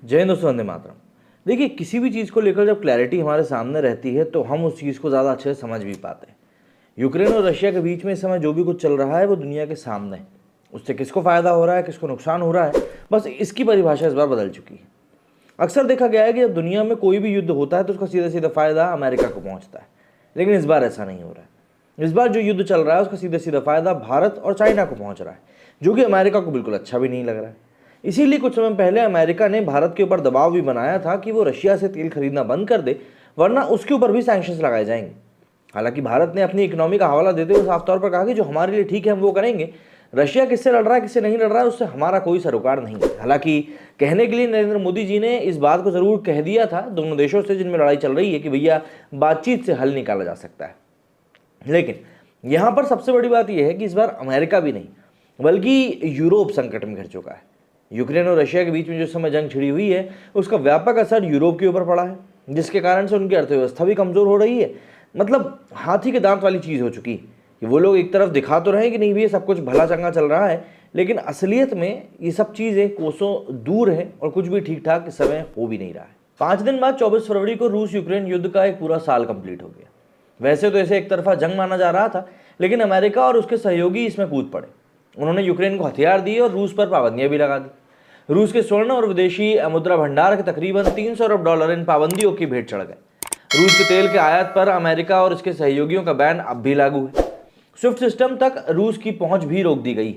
जय हिंद दोस्तों, वंदे मातरम। देखिए, किसी भी चीज़ को लेकर जब क्लैरिटी हमारे सामने रहती है तो हम उस चीज़ को ज़्यादा अच्छे से समझ भी पाते हैं। यूक्रेन और रशिया के बीच में इस समय जो भी कुछ चल रहा है वो दुनिया के सामने है। उससे किसको फ़ायदा हो रहा है, किसको नुकसान हो रहा है, बस इसकी परिभाषा इस बार बदल चुकी है। अक्सर देखा गया है कि जब दुनिया में कोई भी युद्ध होता है तो उसका सीधा सीधा फ़ायदा अमेरिका को पहुँचता है, लेकिन इस बार ऐसा नहीं हो रहा है। इस बार जो युद्ध चल रहा है उसका सीधा सीधा फ़ायदा भारत और चाइना को पहुँच रहा है, जो कि अमेरिका को बिल्कुल अच्छा भी नहीं लग रहा है। इसीलिए कुछ समय पहले अमेरिका ने भारत के ऊपर दबाव भी बनाया था कि वो रशिया से तेल खरीदना बंद कर दे, वरना उसके ऊपर भी सैंक्शंस लगाए जाएंगे। हालांकि भारत ने अपनी इकोनॉमी का हवाला देते हुए साफ तौर पर कहा कि जो हमारे लिए ठीक है हम वो करेंगे। रशिया किससे लड़ रहा है, किससे नहीं लड़ रहा है, उससे हमारा कोई सरोकार नहीं है। हालांकि कहने के लिए नरेंद्र मोदी जी ने इस बात को जरूर कह दिया था दोनों देशों से जिनमें लड़ाई चल रही है कि भैया बातचीत से हल निकाला जा सकता है। लेकिन यहाँ पर सबसे बड़ी बात यह है कि इस बार अमेरिका भी नहीं बल्कि यूरोप संकट में घिर चुका है। यूक्रेन और रशिया के बीच में जो समय जंग छिड़ी हुई है उसका व्यापक असर यूरोप के ऊपर पड़ा है, जिसके कारण से उनकी अर्थव्यवस्था भी कमजोर हो रही है। मतलब हाथी के दांत वाली चीज़ हो चुकी है कि वो लोग एक तरफ दिखा तो रहे कि नहीं भी सब कुछ भला चंगा चल रहा है, लेकिन असलियत में ये सब चीज़ें कोसों दूर है और कुछ भी ठीक ठाक इस समय हो भी नहीं रहा है। 5 दिन बाद 24 फरवरी को रूस यूक्रेन युद्ध का एक पूरा साल कंप्लीट हो गया। वैसे तो इसे एक तरफा जंग माना जा रहा था, लेकिन अमेरिका और उसके सहयोगी इसमें कूद पड़े। उन्होंने यूक्रेन को हथियार दिए और रूस पर पाबंदियां भी लगा दी। रूस के स्वर्ण और विदेशी मुद्रा भंडार के तकरीबन 300 अरब डॉलर इन पाबंदियों की भेंट चढ़ गए। रूस के तेल के आयात पर अमेरिका और इसके सहयोगियों का बैन अब भी लागू है। स्विफ्ट सिस्टम तक रूस की पहुंच भी रोक दी गई।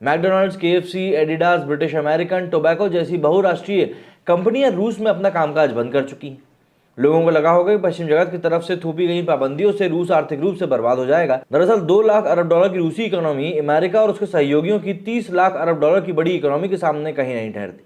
McDonald's, KFC, Adidas, British American, tobacco जैसी बहुराष्ट्रीय कंपनियां रूस में अपना कामकाज बंद कर चुकी हैं। लोगों को लगा होगा कि पश्चिम जगत की तरफ से थोपी गई पाबंदियों से रूस आर्थिक रूप से बर्बाद हो जाएगा। दरअसल 2 लाख अरब डॉलर की रूसी इकोनॉमी अमेरिका और उसके सहयोगियों की 30 लाख अरब डॉलर की बड़ी इकोनॉमी के सामने कहीं नहीं ठहरती।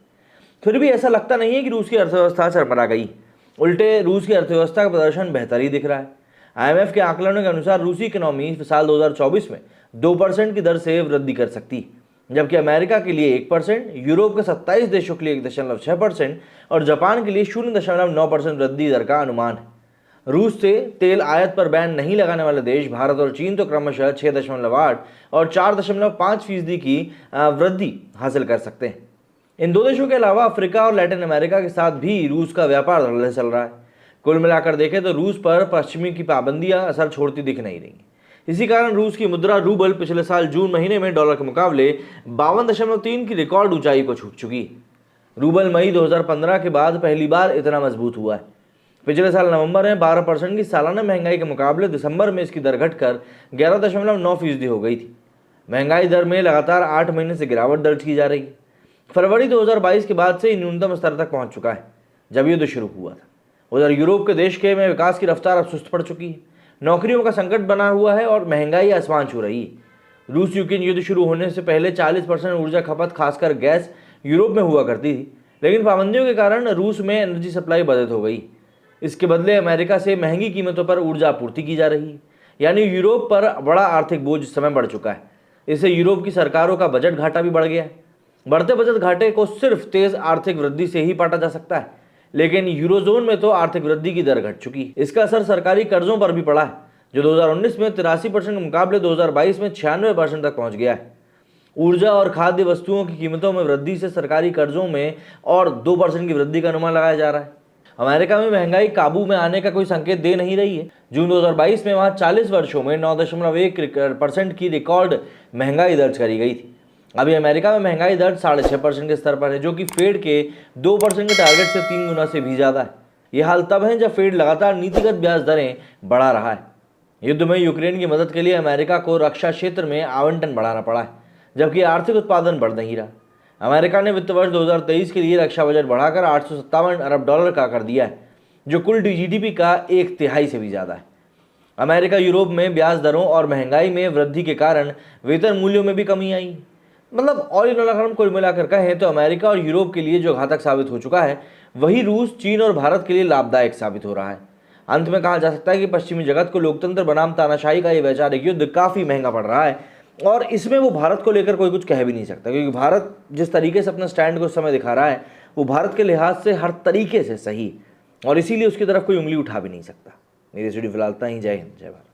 फिर भी ऐसा लगता नहीं है कि रूस की अर्थव्यवस्था चरमरा गई। उल्टे रूस की अर्थव्यवस्था का प्रदर्शन बेहतर ही दिख रहा है। IMF के आकलनों के अनुसार रूसी इकोनॉमी साल 2024 में 2% की दर से वृद्धि कर सकती है, जबकि अमेरिका के लिए 1%, यूरोप के 27 देशों के लिए 1.6% और जापान के लिए 0.9% वृद्धि दर का अनुमान है। रूस से तेल आयात पर बैन नहीं लगाने वाले देश भारत और चीन तो क्रमशः 6.8 और 4.5% की वृद्धि हासिल कर सकते हैं। इन दो देशों के अलावा अफ्रीका और लैटिन अमेरिका के साथ भी रूस का व्यापार धड़ल्ले चल रहा है। कुल मिलाकर देखें तो रूस पर पश्चिमी की पाबंदियां असर छोड़ती दिख नहीं रही। इसी कारण रूस की मुद्रा रूबल पिछले साल जून महीने में डॉलर के मुकाबले 52.3 की रिकॉर्ड ऊंचाई को छू चुकी है। रूबल मई 2015 के बाद पहली बार इतना मजबूत हुआ है। पिछले साल नवंबर में 12% की सालाना महंगाई के मुकाबले दिसंबर में इसकी दर घटकर 11.9% हो गई थी। महंगाई दर में लगातार 8 महीने से गिरावट दर्ज की जा रही है। फरवरी 2022 के बाद से न्यूनतम स्तर तक पहुंच चुका है जब युद्ध शुरू हुआ था। उधर यूरोप के देश के में विकास की रफ्तार अब सुस्त पड़ चुकी है। नौकरियों का संकट बना हुआ है और महंगाई आसमान छू रही है। रूस यूक्रेन युद्ध शुरू होने से पहले 40% ऊर्जा खपत खासकर गैस यूरोप में हुआ करती थी, लेकिन पाबंदियों के कारण रूस में एनर्जी सप्लाई बाधित हो गई। इसके बदले अमेरिका से महंगी कीमतों पर ऊर्जा आपूर्ति की जा रही है, यानी यूरोप पर बड़ा आर्थिक बोझ इस समय बढ़ चुका है। इससे यूरोप की सरकारों का बजट घाटा भी बढ़ गया है। बढ़ते बजट घाटे को सिर्फ तेज आर्थिक वृद्धि से ही पाटा जा सकता है, लेकिन यूरोजोन में तो आर्थिक वृद्धि की दर घट चुकी है। इसका असर सरकारी कर्जों पर भी पड़ा है, जो 2019 में 83% के मुकाबले 2022 में 96% तक पहुंच गया है। ऊर्जा और खाद्य वस्तुओं की कीमतों में वृद्धि से सरकारी कर्जों में और 2% की वृद्धि का अनुमान लगाया जा रहा है। अमेरिका में महंगाई काबू में आने का कोई संकेत दे नहीं रही है। जून 2022 में वहां 40 वर्षों में 9.1% की रिकॉर्ड महंगाई दर्ज करी गई थी। अभी अमेरिका में महंगाई दर 6.5% के स्तर पर है, जो कि फेड के 2% के टारगेट से 3 गुना से भी ज़्यादा है। यह हाल तब है जब फेड लगातार नीतिगत ब्याज दरें बढ़ा रहा है। युद्ध में यूक्रेन की मदद के लिए अमेरिका को रक्षा क्षेत्र में आवंटन बढ़ाना पड़ा है, जबकि आर्थिक उत्पादन बढ़ नहीं रहा। अमेरिका ने वित्त वर्ष 2023 के लिए रक्षा बजट बढ़ाकर 857 अरब डॉलर का कर दिया है, जो कुल GDP का 1/3 से भी ज़्यादा है। अमेरिका यूरोप में ब्याज दरों और महंगाई में वृद्धि के कारण वेतन मूल्यों में भी कमी आई। मतलब ऑल इन ऑल अगर हम कुल मिलाकर कहें तो अमेरिका और यूरोप के लिए जो घातक साबित हो चुका है, वही रूस, चीन और भारत के लिए लाभदायक साबित हो रहा है। अंत में कहा जा सकता है कि पश्चिमी जगत को लोकतंत्र बनाम तानाशाही का ये वैचारिक युद्ध काफ़ी महंगा पड़ रहा है, और इसमें वो भारत को लेकर कोई कुछ कह भी नहीं सकता, क्योंकि भारत जिस तरीके से अपना स्टैंड को उस समय दिखा रहा है वो भारत के लिहाज से हर तरीके से सही, और इसीलिए उसकी तरफ कोई उंगली उठा भी नहीं सकता। मेरी स्टूडियो फिलहाल इतना ही। जय हिंद, जय भारत।